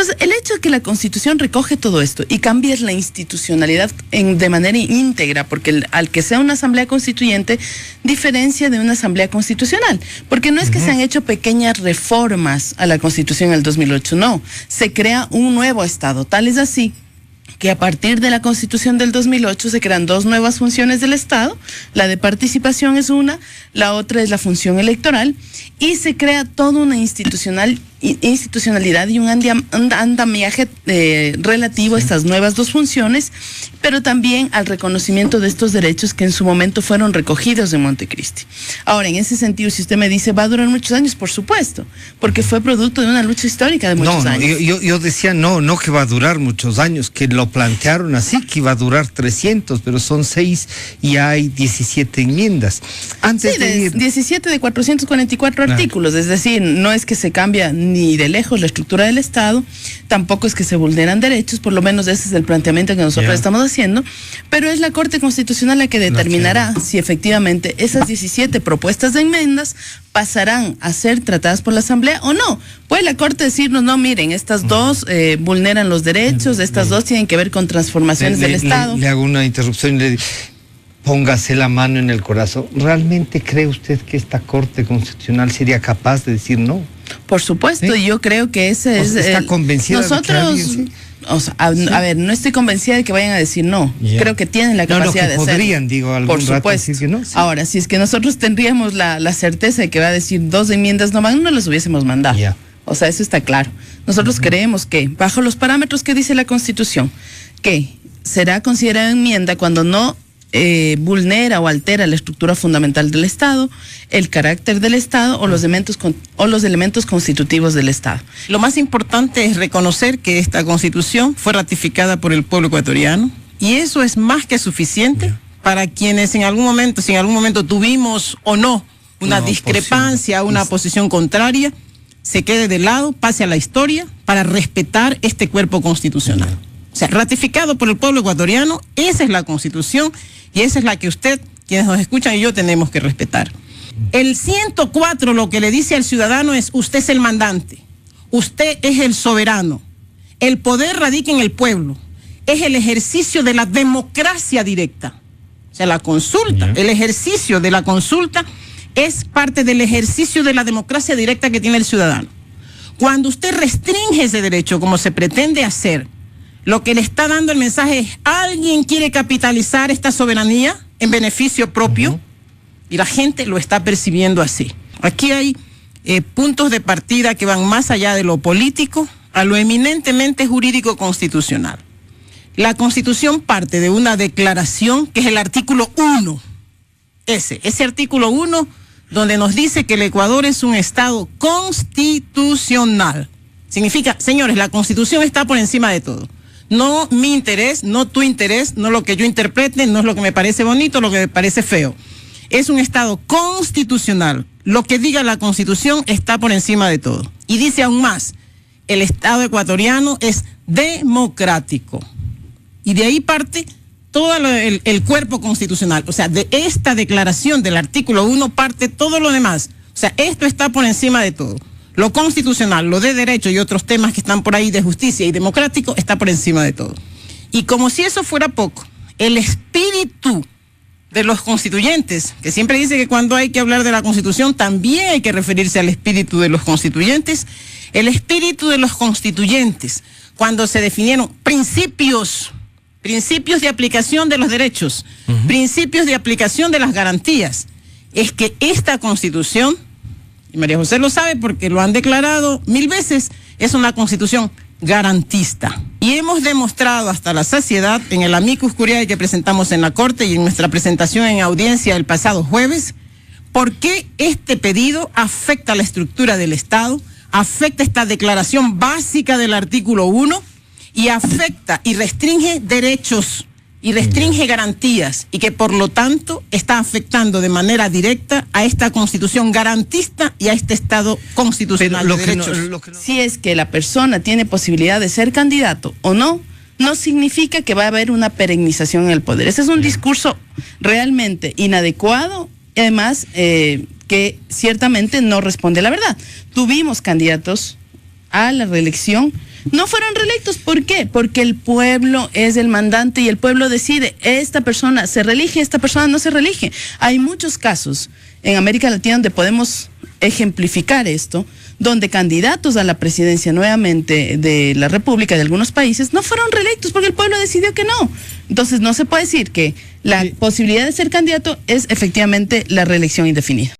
Entonces, el hecho de que la Constitución recoge todo esto y cambie la institucionalidad de manera íntegra, porque al que sea una asamblea constituyente, diferencia de una asamblea constitucional. Porque no es que se han hecho pequeñas reformas a la Constitución en el 2008, no. Se crea un nuevo Estado. Tal es así que a partir de la Constitución del 2008 se crean dos nuevas funciones del Estado. La de participación es una, la otra es la función electoral, y se crea toda una institucionalidad y un andamiaje relativo a estas nuevas dos funciones, pero también al reconocimiento de estos derechos que en su momento fueron recogidos en Montecristi. Ahora, en ese sentido, si usted me dice, ¿va a durar muchos años? Por supuesto, porque fue producto de una lucha histórica de muchos años. Yo decía, no que va a durar muchos años, que lo plantearon así, que iba a durar 300, pero son 6 y hay 17 enmiendas. Antes de ir... 17 de 444 artículos, es decir, no es que se cambia ni de lejos la estructura del Estado, tampoco es que se vulneran derechos, por lo menos ese es el planteamiento que nosotros estamos haciendo, pero es la Corte Constitucional la que determinará si efectivamente esas 17 propuestas de enmiendas pasarán a ser tratadas por la Asamblea o no. Puede la Corte decirnos, no, miren, estas dos vulneran los derechos, estas dos tienen que ver con transformaciones del Estado. Le hago una interrupción y le digo, póngase la mano en el corazón. ¿Realmente cree usted que esta Corte Constitucional sería capaz de decir no? Por supuesto, yo creo que ese es... ¿Está convencida nosotros, de que alguien sí? O sea, a ver, no estoy convencida de que vayan a decir no. Creo que tienen la capacidad de hacerlo. Podrían, digo, algún por rato supuesto. decir que no. Sí. Ahora, si es que nosotros tendríamos la certeza de que va a decir 2 enmiendas nomás, no las hubiésemos mandado. O sea, eso está claro. Nosotros creemos que, bajo los parámetros que dice la Constitución, que será considerada enmienda cuando no vulnera o altera la estructura fundamental del Estado, el carácter del Estado o los elementos constitutivos del Estado. Lo más importante es reconocer que esta Constitución fue ratificada por el pueblo ecuatoriano, y eso es más que suficiente para quienes si en algún momento tuvimos o no una discrepancia, una posición contraria, se quede de lado, pase a la historia para respetar este cuerpo constitucional. O sea, ratificado por el pueblo ecuatoriano, esa es la Constitución y esa es la que usted, quienes nos escuchan y yo tenemos que respetar. El 104 lo que le dice al ciudadano es, usted es el mandante, usted es el soberano, el poder radica en el pueblo, es el ejercicio de la democracia directa. O sea, la consulta, el ejercicio de la consulta es parte del ejercicio de la democracia directa que tiene el ciudadano. Cuando usted restringe ese derecho, como se pretende hacer, lo que le está dando el mensaje es, ¿alguien quiere capitalizar esta soberanía en beneficio propio? Y la gente lo está percibiendo así. Aquí hay puntos de partida que van más allá de lo político a lo eminentemente jurídico constitucional. La Constitución parte de una declaración que es el artículo 1. Ese artículo 1 donde nos dice que el Ecuador es un Estado constitucional. Significa, señores, la Constitución está por encima de todo. No mi interés, no tu interés, no lo que yo interprete, no es lo que me parece bonito, lo que me parece feo. Es un Estado constitucional. Lo que diga la Constitución está por encima de todo. Y dice aún más, el Estado ecuatoriano es democrático. Y de ahí parte todo el cuerpo constitucional. O sea, de esta declaración del artículo 1 parte todo lo demás. O sea, esto está por encima de todo. Lo constitucional, lo de derecho y otros temas que están por ahí de justicia y democrático está por encima de todo. Y como si eso fuera poco, el espíritu de los constituyentes, que siempre dice que cuando hay que hablar de la Constitución también hay que referirse al espíritu de los constituyentes, el espíritu de los constituyentes, cuando se definieron principios de aplicación de los derechos, principios de aplicación de las garantías, es que esta Constitución, y María José lo sabe porque lo han declarado 1000 veces, es una Constitución garantista. Y hemos demostrado hasta la saciedad en el amicus curiae que presentamos en la Corte y en nuestra presentación en audiencia el pasado jueves, por qué este pedido afecta la estructura del Estado, afecta esta declaración básica del artículo 1 y afecta y restringe derechos y restringe garantías y que por lo tanto está afectando de manera directa a esta Constitución garantista y a este Estado constitucional de derechos. Si es que la persona tiene posibilidad de ser candidato o no, no significa que va a haber una perennización en el poder. Ese es un discurso realmente inadecuado y además que ciertamente no responde a la verdad. Tuvimos candidatos a la reelección no fueron reelectos. ¿Por qué? Porque el pueblo es el mandante y el pueblo decide, esta persona se reelige, esta persona no se reelige. Hay muchos casos en América Latina donde podemos ejemplificar esto, donde candidatos a la presidencia nuevamente de la República de algunos países no fueron reelectos porque el pueblo decidió que no. Entonces no se puede decir que la posibilidad de ser candidato es efectivamente la reelección indefinida.